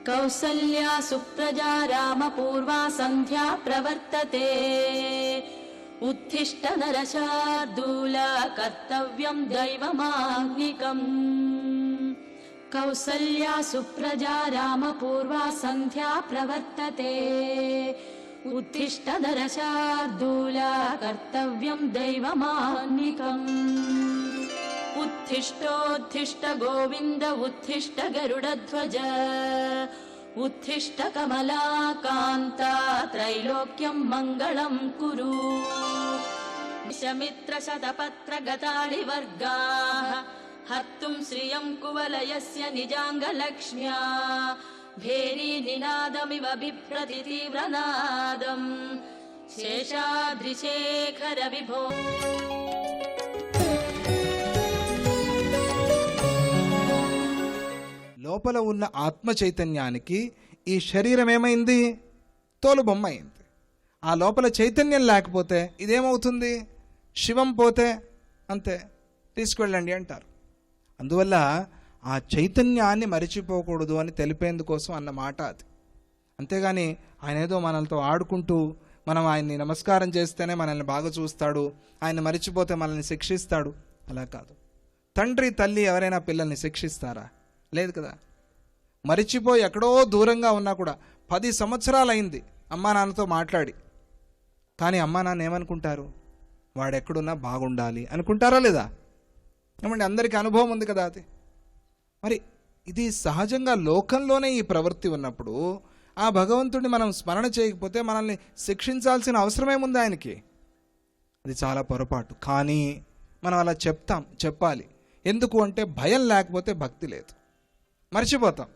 कौसल्या सुप्रजा रामपूर्वा सन्ध्या प्रवर्तते उत्तिष्ठ नरशार्दूल कर्तव्यं दैवमाह्निकम् कौसल्या सुप्रजा रामपूर्वा सन्ध्या प्रवर्तते उत्तिष्ठ नरशार्दूल कर्तव्यं दैवमाह्निकम् उत्तिष्ठोत्तिष्ठ गोविन्द उत्तिष्ठ गरुडध्वज उत्तिष्ठ कमलाकान्ता त्रैलोक्यं मङ्गलं कुरु शमित्रशतपत्रगताळिवर्गाः हर्तुं श्रियं कुवलयस्य निजाङ्गलक्ष्म्या भेरीनिनादमिव बिभ्रति तीव्रनादम् शेषाद्रिशेखर विभो। లోపల ఉన్న ఆత్మ చైతన్యానికి ఈ శరీరం ఏమైంది? తోలుబొమ్మ అయింది. ఆ లోపల చైతన్యం లేకపోతే ఇదేమవుతుంది? శివం పోతే అంతే, తీసుకెళ్ళండి అంటారు. అందువల్ల ఆ చైతన్యాన్ని మరిచిపోకూడదు అని తెలిపేందుకోసం అన్న మాట అది. అంతేగాని ఆయన ఏదో మనలతో ఆడుకుంటూ మనం ఆయన్ని నమస్కారం చేస్తేనే మనల్ని బాగా చూస్తాడు, ఆయన మరిచిపోతే మనల్ని శిక్షిస్తాడు, అలా కాదు. తండ్రి తల్లి ఎవరైనా పిల్లల్ని శిక్షిస్తారా? లేదు కదా. మరిచిపోయి ఎక్కడో దూరంగా ఉన్నా కూడా 10 సంవత్సరాలు అయింది అమ్మా నాన్నతో మాట్లాడి, కానీ అమ్మా నాన్న ఏమనుకుంటారు? వాడెక్కడున్నా బాగుండాలి అనుకుంటారా లేదా? ఏమంటే అందరికీ అనుభవం ఉంది కదా అది. మరి ఇది సహజంగా లోకంలోనే ఈ ప్రవృత్తి ఉన్నప్పుడు ఆ భగవంతుడిని మనం స్మరణ చేయకపోతే మనల్ని శిక్షించాల్సిన అవసరమేముంది ఆయనకి? అది చాలా పొరపాటు. కానీ మనం అలా చెప్పాలి. ఎందుకు అంటే భయం లేకపోతే భక్తి లేదు, మర్చిపోతాం.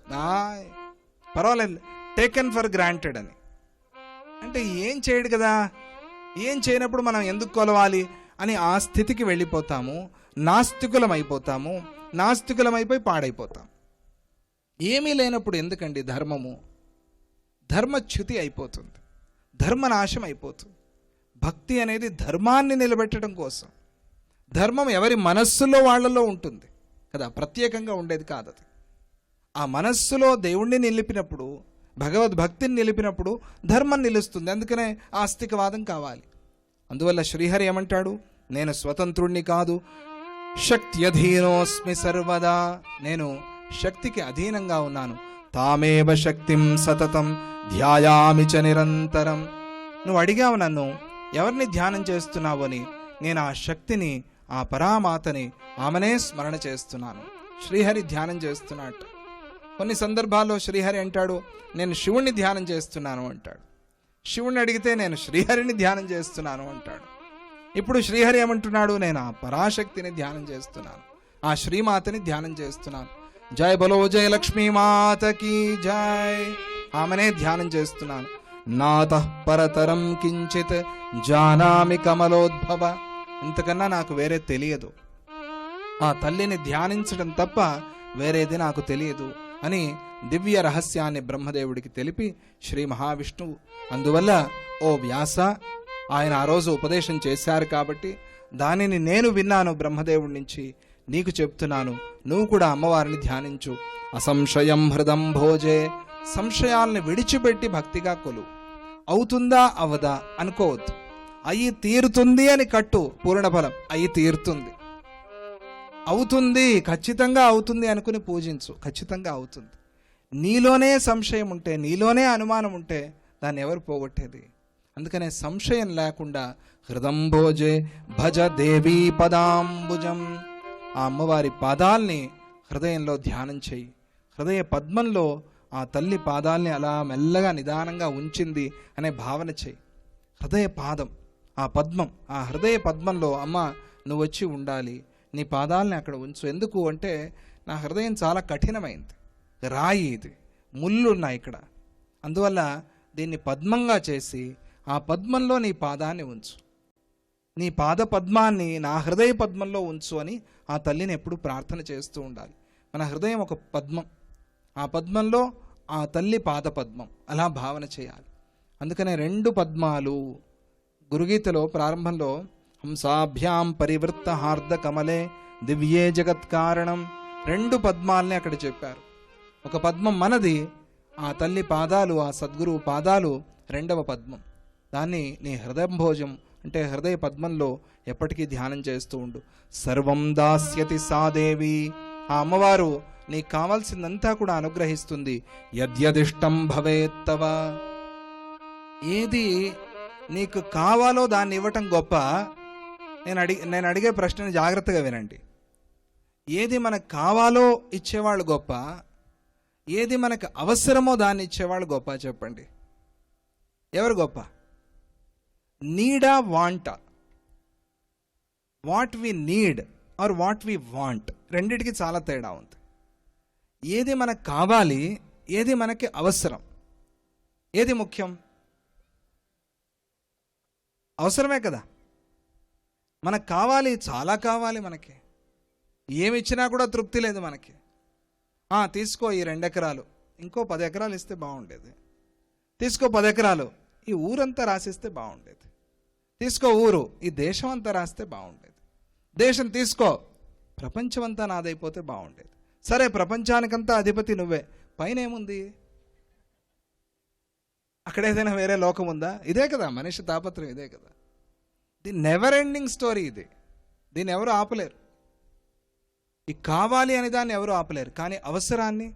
పర్వాలేదు, టేకెన్ ఫర్ గ్రాంటెడ్ అని. అంటే ఏం చేయడు కదా, ఏం చేయనప్పుడు మనం ఎందుకు కొలవాలి అని ఆ స్థితికి వెళ్ళిపోతాము. నాస్తికులమైపోతాము, నాస్తికులమైపోయి పాడైపోతాం. ఏమీ లేనప్పుడు ఎందుకండి ధర్మము? ధర్మచ్యుతి అయిపోతుంది, ధర్మనాశం అయిపోతుంది. భక్తి అనేది ధర్మాన్ని నిలబెట్టడం కోసం. ధర్మం ఎవరి మనస్సులో వాళ్ళలో ఉంటుంది కదా, ప్రత్యేకంగా ఉండేది కాదు అది. ఆ మనస్సులో దేవుణ్ణి నిలిపినప్పుడు, భగవద్భక్తిని నిలిపినప్పుడు ధర్మం నిలుస్తుంది. అందుకనే ఆస్తికవాదం కావాలి. అందువల్ల శ్రీహరి ఏమంటాడు? నేను స్వతంత్రుణ్ణి కాదు, శక్తి అధీనోస్మి సర్వదా. నేను శక్తికి అధీనంగా ఉన్నాను. తామేవ శక్తిం సతతం ధ్యాయామి చ నిరంతరం. నువ్వు అడిగావు నన్ను ఎవరిని ధ్యానం చేస్తున్నావు అని. నేను ఆ శక్తిని, ఆ పరామాతని, ఆమెనే స్మరణ చేస్తున్నాను. శ్రీహరి ధ్యానం చేస్తున్నట్టు. కొన్ని సందర్భాల్లో శ్రీహరి అంటాడు నేను శివుణ్ణి ధ్యానం చేస్తున్నాను అంటాడు. శివుణ్ణి అడిగితే నేను శ్రీహరిని ధ్యానం చేస్తున్నాను అంటాడు. ఇప్పుడు శ్రీహరి ఏమంటున్నాడు? నేను ఆ పరాశక్తిని ధ్యానం చేస్తున్నాను, ఆ శ్రీమాతని ధ్యానం చేస్తున్నాను. జయ బలో జయ లక్ష్మీమాతకి జయ. ఆమెనే ధ్యానం చేస్తున్నాను. నాతః పరతరం కించిత్ జానామి కమలోద్భవ. ఇంతకన్నా నాకు వేరే తెలియదు. ఆ తల్లిని ధ్యానించడం తప్ప వేరేది నాకు తెలియదు అని దివ్య రహస్యాన్ని బ్రహ్మదేవుడికి తెలిపి శ్రీ మహావిష్ణువు. అందువల్ల ఓ వ్యాస, ఆయన ఆ రోజు ఉపదేశం చేశారు కాబట్టి దానిని నేను విన్నాను బ్రహ్మదేవుడి నుంచి, నీకు చెప్తున్నాను. నువ్వు కూడా అమ్మవారిని ధ్యానించు. అసంశయం హృదం భోజే. సంశయాల్ని విడిచిపెట్టి భక్తిగా కొలు. అవుతుందా అవదా అనుకోవద్దు. అయి తీరుతుంది అని కట్టు. పూర్ణఫలం అయి తీరుతుంది. అవుతుంది, ఖచ్చితంగా అవుతుంది అనుకుని పూజించు, ఖచ్చితంగా అవుతుంది. నీలోనే సంశయం ఉంటే, నీలోనే అనుమానం ఉంటే దాన్ని ఎవరు పోగొట్టేది? అందుకనే సంశయం లేకుండా హృదం భోజే భజ దేవీ పదాంబుజం. ఆ అమ్మవారి పాదాల్ని హృదయంలో ధ్యానం చేయి. హృదయ పద్మంలో ఆ తల్లి పాదాల్ని అలా మెల్లగా నిదానంగా ఉంచింది అనే భావన చేయి. హృదయ పాదం, ఆ పద్మం, ఆ హృదయ పద్మంలో అమ్మ నువ్వు వచ్చి ఉండాలి, నీ పాదాలని అక్కడ ఉంచు. ఎందుకు అంటే నా హృదయం చాలా కఠినమైంది, రాయి ఇది, ముళ్ళు ఉన్నాయి ఇక్కడ. అందువల్ల దీన్ని పద్మంగా చేసి ఆ పద్మంలో నీ పాదాన్ని ఉంచు, నీ పాద పద్మాన్ని నా హృదయ పద్మంలో ఉంచు అని ఆ తల్లిని ఎప్పుడు ప్రార్థన చేస్తూ ఉండాలి. మన హృదయం ఒక పద్మం, ఆ పద్మంలో ఆ తల్లి పాద పద్మం, అలా భావన చేయాలి. అందుకనే 2 పద్మాలు గురుగీతలో ప్రారంభంలో హంసాభ్యాం పరివృత్త హార్ద కమలే దివ్యే జగత్కారణం. 2 పద్మాల్ని అక్కడ చెప్పారు. ఒక పద్మం మనది, ఆ తల్లి పాదాలు, ఆ సద్గురువు పాదాలు 2వ పద్మం. దాన్ని నీ హృదయంభోజం అంటే హృదయ పద్మంలో ఎప్పటికీ ధ్యానం చేస్తూ ఉండు. సర్వం దాస్యతి సాదేవి. ఆ అమ్మవారు నీకు కావాల్సిందంతా కూడా అనుగ్రహిస్తుంది. యద్యదిష్టం భవేత్తవ. ఏది నీకు కావాలో దాన్ని ఇవ్వటం గొప్ప. నేను అడిగే ప్రశ్నని జాగ్రత్తగా వినండి. ఏది మనకు కావాలో ఇచ్చేవాళ్ళు గొప్ప, ఏది మనకు అవసరమో దాన్ని ఇచ్చేవాళ్ళు గొప్ప? చెప్పండి, ఎవరు గొప్ప? నీడా వాంట? What we need or what we want, రెండిటికి చాలా తేడా ఉంది. ఏది మనకు కావాలి, ఏది మనకి అవసరం, ఏది ముఖ్యం? అవసరమే కదా. మనకు కావాలి, చాలా కావాలి. మనకి ఏమి ఇచ్చినా కూడా తృప్తి లేదు మనకి. తీసుకో ఈ 2 ఎకరాలు, ఇంకో 10 ఎకరాలు ఇస్తే బాగుండేది. తీసుకో 10 ఎకరాలు, ఈ ఊరంతా రాసిస్తే బాగుండేది. తీసుకో ఊరు, ఈ దేశం అంతా రాస్తే బాగుండేది. దేశం తీసుకో, ప్రపంచం అంతా నాదైపోతే బాగుండేది. సరే, ప్రపంచానికంతా అధిపతి నువ్వే, పైన ఏముంది? అక్కడ ఏదైనా వేరే లోకం ఉందా? ఇదే కదా మనిషి తాపత్రయం, ఇదే కదా. ది నెవర్ ఎండింగ్ స్టోరీ ఇది. దీన్ని ఎవరు ఆపలేరు. ఈ కావాలి అని దాన్ని ఎవరు ఆపలేరు. కానీ అవసరాన్ని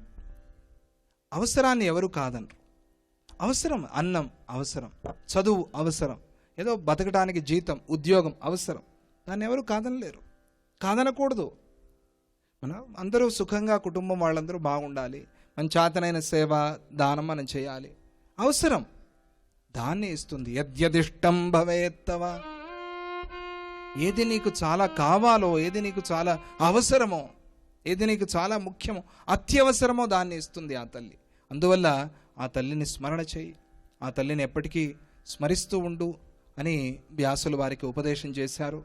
ఎవరు కాదనరు. అవసరం, అన్నం అవసరం, చదువు అవసరం, ఏదో బతకడానికి జీతం, ఉద్యోగం అవసరం. దాన్ని ఎవరు కాదనలేరు, కాదనకూడదు. మనం అందరూ సుఖంగా, కుటుంబం వాళ్ళందరూ బాగుండాలి, మన చేతనైన సేవ దానం మనం చేయాలి. అవసరం, దాన్ని ఇస్తుంది. యద్యదిష్టం భవేత్తవ. ఏది నీకు చాలా కావాలో, ఏది నీకు చాలా అవసరమో, ఏది నీకు చాలా ముఖ్యమో, అత్యవసరమో దాన్ని ఇస్తుంది ఆ తల్లి. అందువల్ల ఆ తల్లిని స్మరణ చేయి, ఆ తల్లిని ఎప్పటికీ స్మరిస్తూ ఉండు అని వ్యాసులు వారికి ఉపదేశం చేశారు.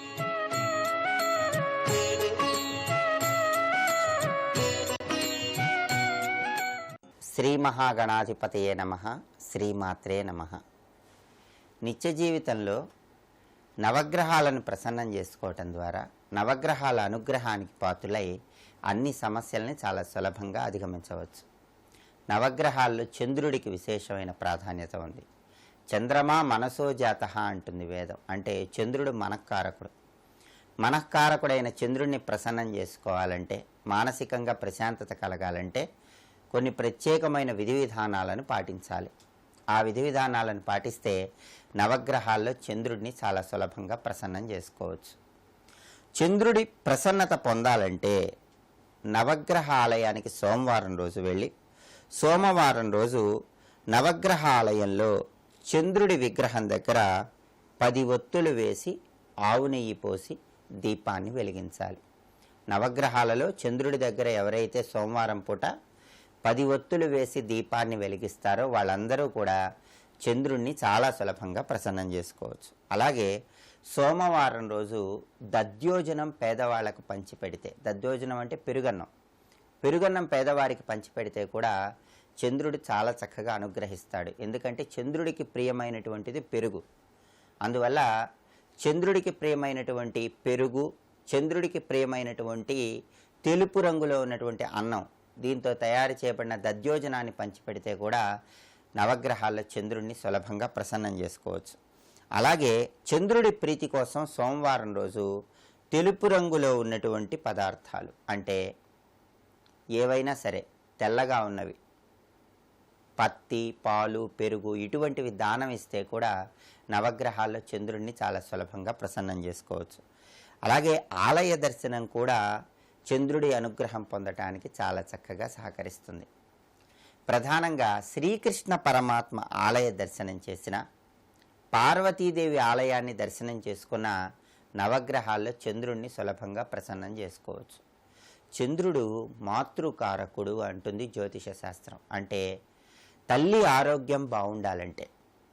శ్రీ మహాగణాధిపతయే నమః. శ్రీమాత్రే నమః. నిత్య జీవితంలో నవగ్రహాలను ప్రసన్నం చేసుకోవటం ద్వారా నవగ్రహాల అనుగ్రహానికి పాత్రులై అన్ని సమస్యల్ని చాలా సులభంగా అధిగమించవచ్చు. నవగ్రహాల్లో చంద్రుడికి విశేషమైన ప్రాధాన్యత ఉంది. చంద్రమా మనసో జాతః అంటుంది వేదం. అంటే చంద్రుడు మనఃకారకుడు. మనఃకారకుడైన చంద్రుడిని ప్రసన్నం చేసుకోవాలంటే, మానసికంగా ప్రశాంతత కలగాలంటే కొన్ని ప్రత్యేకమైన విధి విధానాలను పాటించాలి. ఆ విధి విధానాలను పాటిస్తే నవగ్రహాల్లో చంద్రుడిని చాలా సులభంగా ప్రసన్నం చేసుకోవచ్చు. చంద్రుడి ప్రసన్నత పొందాలంటే నవగ్రహ ఆలయానికి సోమవారం రోజు వెళ్ళి, సోమవారం రోజు నవగ్రహ ఆలయంలో చంద్రుడి విగ్రహం దగ్గర 10 ఒత్తులు వేసి ఆవు నెయ్యి పోసి దీపాన్ని వెలిగించాలి. నవగ్రహాలలో చంద్రుడి దగ్గర ఎవరైతే సోమవారం పూట 10 ఒత్తులు వేసి దీపాన్ని వెలిగిస్తారో వాళ్ళందరూ కూడా చంద్రుణ్ణి చాలా సులభంగా ప్రసన్నం చేసుకోవచ్చు. అలాగే సోమవారం రోజు దద్యోజనం పేదవాళ్లకు పంచిపెడితే, దద్యోజనం అంటే పెరుగన్నం పేదవారికి పంచిపెడితే కూడా చంద్రుడు చాలా చక్కగా అనుగ్రహిస్తాడు. ఎందుకంటే చంద్రుడికి ప్రియమైనటువంటిది పెరుగు. అందువల్ల చంద్రుడికి ప్రియమైనటువంటి పెరుగు, చంద్రుడికి ప్రియమైనటువంటి తెలుపు రంగులో ఉన్నటువంటి అన్నం, దీంతో తయారు చేయబడిన దద్యోజనాన్ని పంచిపెడితే కూడా నవగ్రహాల్లో చంద్రుడిని సులభంగా ప్రసన్నం చేసుకోవచ్చు. అలాగే చంద్రుడి ప్రీతి కోసం సోమవారం రోజు తెలుపు రంగులో ఉన్నటువంటి పదార్థాలు, అంటే ఏవైనా సరే తెల్లగా ఉన్నవి, పత్తి, పాలు, పెరుగు ఇటువంటివి దానం ఇస్తే కూడా నవగ్రహాల్లో చంద్రుడిని చాలా సులభంగా ప్రసన్నం చేసుకోవచ్చు. అలాగే ఆలయ దర్శనం కూడా చంద్రుడి అనుగ్రహం పొందటానికి చాలా చక్కగా సహకరిస్తుంది. ప్రధానంగా శ్రీకృష్ణ పరమాత్మ ఆలయ దర్శనం చేసిన, పార్వతీదేవి ఆలయాన్ని దర్శనం చేసుకున్న నవగ్రహాల్లో చంద్రుడిని సులభంగా ప్రసన్నం చేసుకోవచ్చు. చంద్రుడు మాతృకారకుడు అంటుంది జ్యోతిష శాస్త్రం. అంటే తల్లి ఆరోగ్యం బాగుండాలంటే,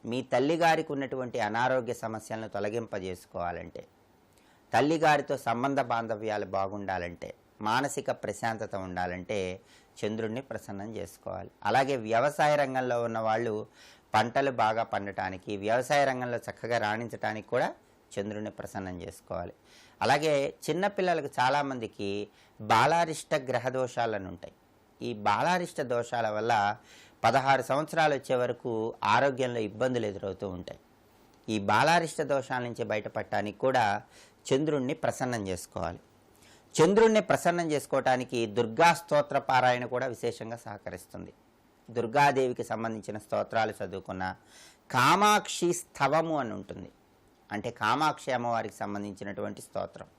మీ తల్లిగారికి ఉన్నటువంటి అనారోగ్య సమస్యలను తొలగింపజేసుకోవాలంటే, తల్లిగారితో సంబంధ బాంధవ్యాలు బాగుండాలంటే, మానసిక ప్రశాంతత ఉండాలంటే చంద్రుడిని ప్రసన్నం చేసుకోవాలి. అలాగే వ్యవసాయ రంగంలో ఉన్న వాళ్ళు పంటలు బాగా పండటానికి, వ్యవసాయ రంగంలో చక్కగా రాణించడానికి కూడా చంద్రుడిని ప్రసన్నం చేసుకోవాలి. అలాగే చిన్నపిల్లలకు చాలామందికి బాలారిష్ట గ్రహ దోషాలను ఉంటాయి. ఈ బాలారిష్ట దోషాల వల్ల 16 సంవత్సరాలు వచ్చే వరకు ఆరోగ్యంలో ఇబ్బందులు ఎదురవుతూ ఉంటాయి. ఈ బాలారిష్ట దోషాల నుంచి బయటపడటానికి కూడా చంద్రుణ్ణి ప్రసన్నం చేసుకోవాలి. చంద్రుణ్ణి ప్రసన్నం చేసుకోవటానికి దుర్గా స్తోత్ర పారాయణ కూడా విశేషంగా సహకరిస్తుంది. దుర్గాదేవికి సంబంధించిన స్తోత్రాలు చదువుకున్న కామాక్షి స్థవము అని ఉంటుంది. అంటే కామాక్షి అమ్మవారికి సంబంధించినటువంటి స్తోత్రం.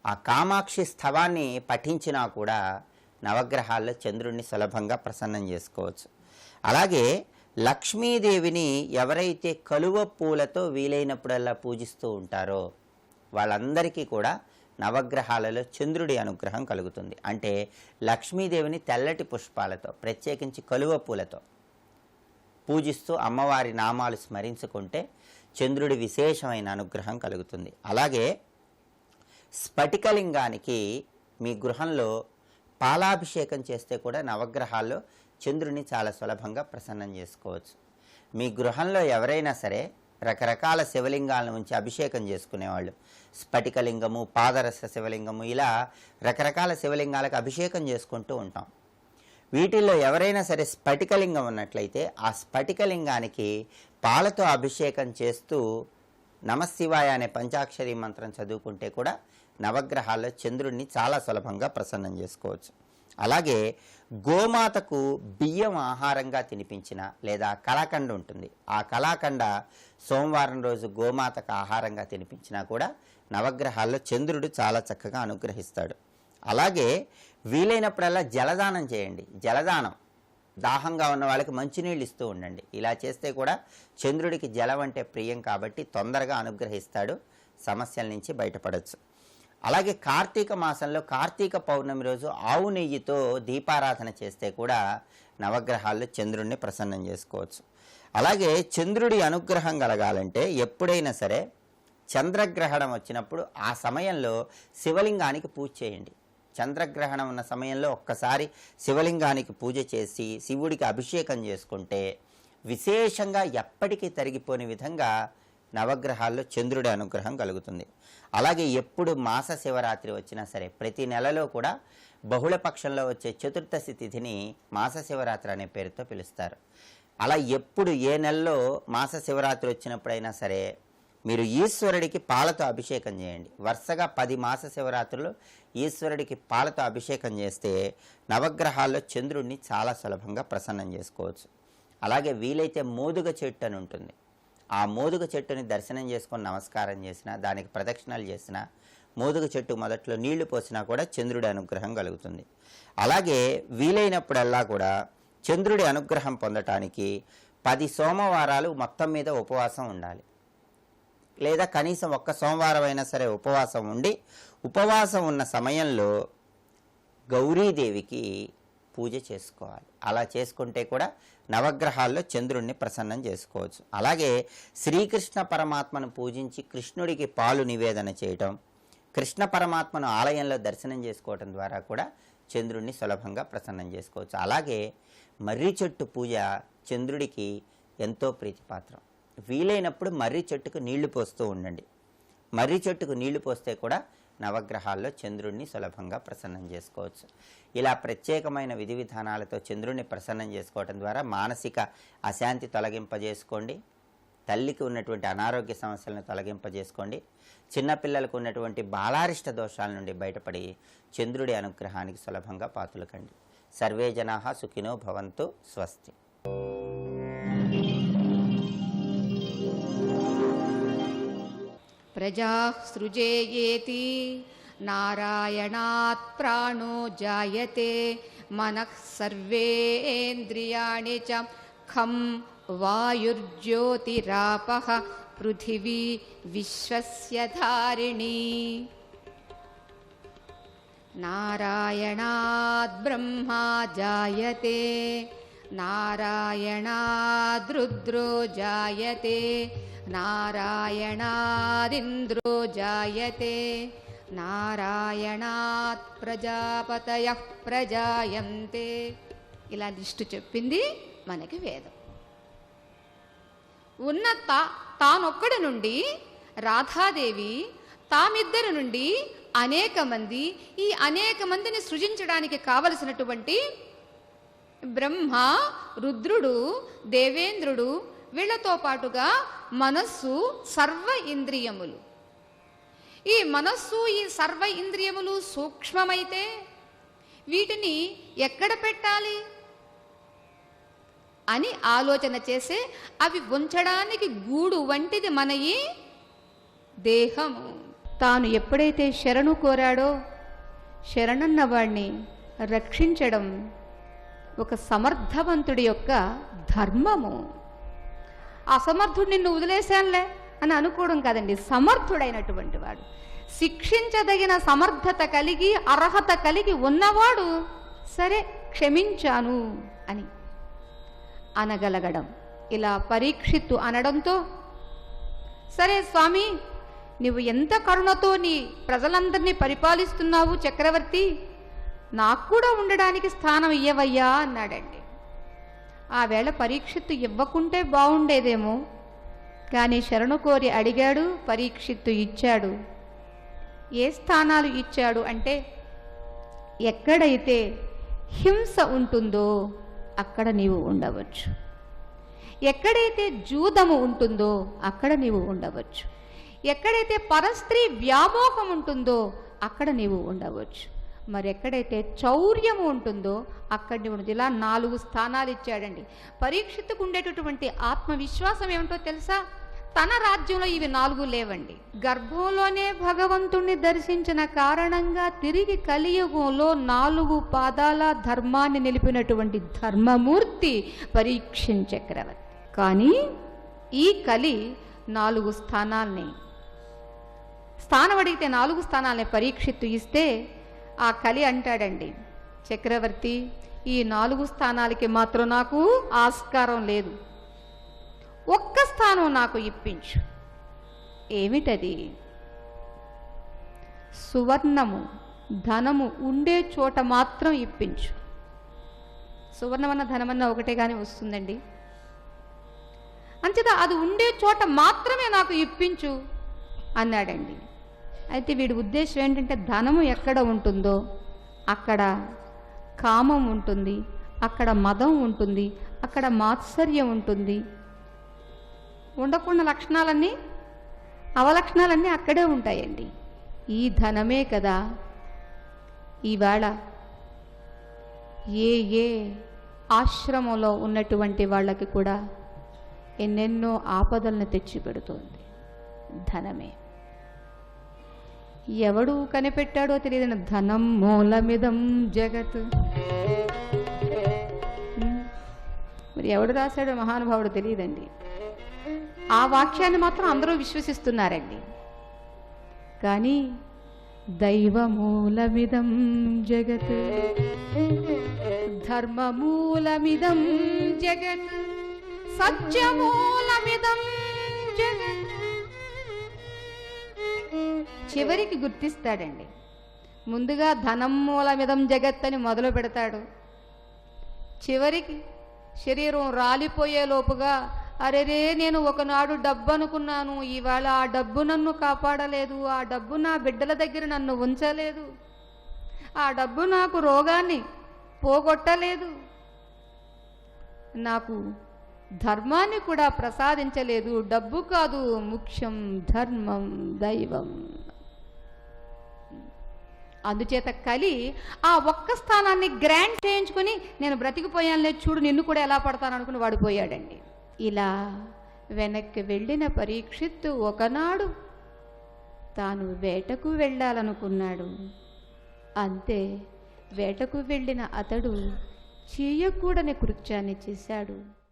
ఆ కామాక్షి స్థవాన్ని పఠించినా కూడా నవగ్రహాల్లో చంద్రుణ్ణి సులభంగా ప్రసన్నం చేసుకోవచ్చు. అలాగే లక్ష్మీదేవిని ఎవరైతే కలువ పూలతో వీలైనప్పుడల్లా పూజిస్తూ ఉంటారో వాళ్ళందరికీ కూడా నవగ్రహాలలో చంద్రుడి అనుగ్రహం కలుగుతుంది. అంటే లక్ష్మీదేవిని తెల్లటి పుష్పాలతో, ప్రత్యేకించి కలువ పూలతో పూజిస్తూ అమ్మవారి నామాలు స్మరించుకుంటే చంద్రుడి విశేషమైన అనుగ్రహం కలుగుతుంది. అలాగే స్ఫటికలింగానికి మీ గృహంలో పాలాభిషేకం చేస్తే కూడా నవగ్రహాల్లో చంద్రుని చాలా సులభంగా ప్రసన్నం చేసుకోవచ్చు. మీ గృహంలో ఎవరైనా సరే రకరకాల శివలింగాలను ఉంచి అభిషేకం చేసుకునేవాళ్ళు, స్ఫటికలింగము, పాదరస శివలింగము, ఇలా రకరకాల శివలింగాలకు అభిషేకం చేసుకుంటూ ఉంటాం. వీటిల్లో ఎవరైనా సరే స్ఫటికలింగం ఉన్నట్లయితే ఆ స్ఫటికలింగానికి పాలతో అభిషేకం చేస్తూ నమశివాయ అనే పంచాక్షరి మంత్రం చదువుకుంటే కూడా నవగ్రహాల్లో చంద్రుడిని చాలా సులభంగా ప్రసన్నం చేసుకోవచ్చు. అలాగే గోమాతకు బియ్యం ఆహారంగా తినిపించిన లేదా కలాకండ ఉంటుంది, ఆ కలాకండ సోమవారం రోజు గోమాతకు ఆహారంగా తినిపించినా కూడా నవగ్రహాల్లో చంద్రుడు చాలా చక్కగా అనుగ్రహిస్తాడు. అలాగే వీలైనప్పుడల్లా జలదానం చేయండి. జలదానం, దాహంగా ఉన్న వాళ్ళకి మంచినీళ్ళు ఇస్తూ ఉండండి. ఇలా చేస్తే కూడా చంద్రుడికి జలం అంటే ప్రియం కాబట్టి తొందరగా అనుగ్రహిస్తాడు, సమస్యల నుంచి బయటపడవచ్చు. అలాగే కార్తీక మాసంలో కార్తీక పౌర్ణమి రోజు ఆవు నెయ్యితో దీపారాధన చేస్తే కూడా నవగ్రహాల్లో చంద్రుడిని ప్రసన్నం చేసుకోవచ్చు. అలాగే చంద్రుడి అనుగ్రహం కలగాలంటే ఎప్పుడైనా సరే చంద్రగ్రహణం వచ్చినప్పుడు ఆ సమయంలో శివలింగానికి పూజ చేయండి. చంద్రగ్రహణం ఉన్న సమయంలో ఒక్కసారి శివలింగానికి పూజ చేసి శివుడికి అభిషేకం చేసుకుంటే విశేషంగా ఎప్పటికీ తరిగిపోని విధంగా నవగ్రహాల్లో చంద్రుడి అనుగ్రహం కలుగుతుంది. అలాగే ఎప్పుడు మాస శివరాత్రి వచ్చినా సరే ప్రతి నెలలో కూడా బహుళపక్షంలో వచ్చే చతుర్దశి తిథిని మాస శివరాత్రి అనే పేరుతో పిలుస్తారు. అలా ఎప్పుడు ఏ నెలలో మాస శివరాత్రి వచ్చినప్పుడైనా సరే మీరు ఈశ్వరుడికి పాలతో అభిషేకం చేయండి. వరుసగా 10 మాస శివరాత్రులు ఈశ్వరుడికి పాలతో అభిషేకం చేస్తే నవగ్రహాల్లో చంద్రుడిని చాలా సులభంగా ప్రసన్నం చేసుకోవచ్చు. అలాగే వీలైతే మోదుగ చెట్టు అని ఉంటుంది, ఆ మోదుగ చెట్టుని దర్శనం చేసుకొని నమస్కారం చేసినా, దానికి ప్రదక్షిణాలు చేసినా, మోదుగ చెట్టు మొదట్లో నీళ్లు పోసినా కూడా చంద్రుడి అనుగ్రహం కలుగుతుంది. అలాగే వీలైనప్పుడల్లా కూడా చంద్రుడి అనుగ్రహం పొందటానికి 10 సోమవారాలు మొత్తం మీద ఉపవాసం ఉండాలి. లేదా కనీసం ఒక్క సోమవారం అయినా సరే ఉపవాసం ఉండి, ఉపవాసం ఉన్న సమయంలో గౌరీదేవికి పూజ చేసుకోవాలి. అలా చేసుకుంటే కూడా నవగ్రహాల్లో చంద్రుడిని ప్రసన్నం చేసుకోవచ్చు. అలాగే శ్రీకృష్ణ పరమాత్మను పూజించి కృష్ణుడికి పాలు నివేదన చేయటం, కృష్ణ పరమాత్మను ఆలయంలో దర్శనం చేసుకోవటం ద్వారా కూడా చంద్రుడిని సులభంగా ప్రసన్నం చేసుకోవచ్చు. అలాగే మర్రి చెట్టు పూజ చంద్రుడికి ఎంతో ప్రీతిపాత్రం. వీలైనప్పుడు మర్రి చెట్టుకు నీళ్లు పోస్తూ ఉండండి. మర్రి చెట్టుకు నీళ్లు పోస్తే కూడా నవగ్రహాల్లో చంద్రుడిని సులభంగా ప్రసన్నం చేసుకోవచ్చు. ఇలా ప్రత్యేకమైన విధి విధానాలతో చంద్రుడిని ప్రసన్నం చేసుకోవటం ద్వారా మానసిక అశాంతి తొలగింపజేసుకోండి, తల్లికి ఉన్నటువంటి అనారోగ్య సమస్యలను తొలగింపజేసుకోండి, చిన్నపిల్లలకు ఉన్నటువంటి బాలారిష్ట దోషాల నుండి బయటపడి చంద్రుడి అనుగ్రహానికి సులభంగా పాత్రలు కండి. సర్వే జనాః సుఖినో భవంతు. స్వస్తి. ప్రజాః సృజేయేతి నారాయణాత్ ప్రాణో జాయతే మనః సర్వేంద్రియాణి చ ఖం వాయుర్జ్యోతిరాపః పృథివీ విశ్వస్య ధారిణీ. నారాయణాద్ బ్రహ్మా జాయతే నారాయణాద్ రుద్రో జాయతే నారాయణాదింద్రో జాయతే నారాయణాత్ ప్రజాపతయః ప్రజాయంతే. ఇలా లిస్టు చెప్పింది మనకి వేదం. ఉన్న తానొక్కడి నుండి రాధాదేవి తామిద్దరి నుండి అనేక మంది, ఈ అనేక మందిని సృజించడానికి కావలసినటువంటి బ్రహ్మ, రుద్రుడు, దేవేంద్రుడు, వీళ్లతో పాటుగా మనస్సు, సర్వ ఇంద్రియములు. ఈ మనస్సు, ఈ సర్వ ఇంద్రియములు సూక్ష్మమైతే వీటిని ఎక్కడ పెట్టాలి అని ఆలోచన చేసే అవి ఉంచడానికి గూడు వంటిది మన ఈ దేహము. తాను ఎప్పుడైతే శరణు కోరాడో, శరణన్న వాణ్ణి రక్షించడం ఒక సమర్థవంతుడి యొక్క ధర్మము. అసమర్థుడు నిన్ను వదిలేశానులే అని అనుకోవడం కాదండి. సమర్థుడైనటువంటి వాడు, శిక్షించదగిన సమర్థత కలిగి అర్హత కలిగి ఉన్నవాడు సరే క్షమించాను అని అనగలగడం. ఇలా పరీక్షిత్తు అనడంతో, సరే స్వామి, నువ్వు ఎంత కరుణతో నీ ప్రజలందరినీ పరిపాలిస్తున్నావు చక్రవర్తి, నాకు కూడా ఉండడానికి స్థానం ఇయ్యవయ్యా అన్నాడండి. ఆ వేళ పరీక్షిత్తు ఇవ్వకుంటే బాగుండేదేమో, కానీ శరణు కోరి అడిగాడు, పరీక్షిత్తు ఇచ్చాడు. ఏ స్థానాలు ఇచ్చాడు అంటే, ఎక్కడైతే హింస ఉంటుందో అక్కడ నీవు ఉండవచ్చు, ఎక్కడైతే జూదము ఉంటుందో అక్కడ నీవు ఉండవచ్చు, ఎక్కడైతే పరస్త్రీ వ్యామోహం ఉంటుందో అక్కడ నీవు ఉండవచ్చు, మరి ఎక్కడైతే చౌర్యము ఉంటుందో అక్కడ నీవు ఉండదు. ఇలా 4 స్థానాలు ఇచ్చాడండి. పరీక్షిత్తుకు ఉండేటటువంటి ఆత్మవిశ్వాసం ఏమిటో తెలుసా? తన రాజ్యంలో ఇవి 4 లేవండి. గర్భంలోనే భగవంతుణ్ణి దర్శించిన కారణంగా తిరిగి కలియుగంలో 4 పాదాల ధర్మాన్ని నిలిపినటువంటి ధర్మమూర్తి పరీక్షిం చక్రవర్తి. కానీ ఈ కలి 4 స్థానాల్ని, స్థానం అడిగితే 4 స్థానాల్ని పరీక్షిత్తు ఇస్తే ఆ కలి అంటాడండి, చక్రవర్తి ఈ 4 స్థానాలకి మాత్రం నాకు ఆస్కారం లేదు, ఒక్క స్థానం నాకు ఇప్పించు. ఏమిటది? సువర్ణము, ధనము ఉండే చోట మాత్రం ఇప్పించు. సువర్ణమన్న ధనమన్న ఒకటే కానీ వస్తుందండి. అంచేత అది ఉండే చోట మాత్రమే నాకు ఇప్పించు అన్నాడండి. అయితే వీడి ఉద్దేశం ఏంటంటే, ధనము ఎక్కడ ఉంటుందో అక్కడ కామం ఉంటుంది, అక్కడ మదం ఉంటుంది, అక్కడ మాత్సర్యం ఉంటుంది. ఉండకున్న లక్షణాలన్నీ, అవలక్షణాలన్నీ అక్కడే ఉంటాయండి. ఈ ధనమే కదా ఇవాళ ఏ ఆశ్రమంలో ఉన్నటువంటి వాళ్ళకి కూడా ఎన్నెన్నో ఆపదలను తెచ్చిపెడుతోంది. ధనమే. ఎవడు కనిపెట్టాడో తెలియదు, ధనం మూలమిదం జగత్. మరి ఎవడు రాశాడో మహానుభావుడు తెలియదండి. ఆ వాక్యాన్ని మాత్రం అందరూ విశ్వసిస్తున్నారండి. కానీ దైవమూలమిదం జగత్, ధర్మమూలమిదం జగత్, సత్యమూలమిదం జగత్. చివరికి గుర్తిస్తాడండి. ముందుగా ధనం మూలమిదం జగత్ అని మొదలు పెడతాడు. చివరికి శరీరం రాలిపోయే లోపుగా, అరెరే నేను ఒకనాడు డబ్బు అనుకున్నాను, ఇవాళ ఆ డబ్బు నన్ను కాపాడలేదు, ఆ డబ్బు నా బిడ్డల దగ్గర నన్ను ఉంచలేదు, ఆ డబ్బు నాకు రోగాన్ని పోగొట్టలేదు, నాకు ధర్మాన్ని కూడా ప్రసాదించలేదు. డబ్బు కాదు ముఖ్యం, ధర్మం, దైవం. అందుచేత కలి ఆ ఒక్క స్థానాన్ని గ్రాంట్ చేయించుకుని, నేను బ్రతికిపోయానులే చూడు నిన్ను కూడా ఎలా పడతాను అనుకుని వాడిపోయాడండి. ఇలా వెనక్కి వెళ్ళిన పరీక్షిత్తు ఒకనాడు తాను వేటకు వెళ్ళాలనుకున్నాడు. అంతే, వేటకు వెళ్ళిన అతడు చేయకూడని కృత్యాన్ని చేశాడు.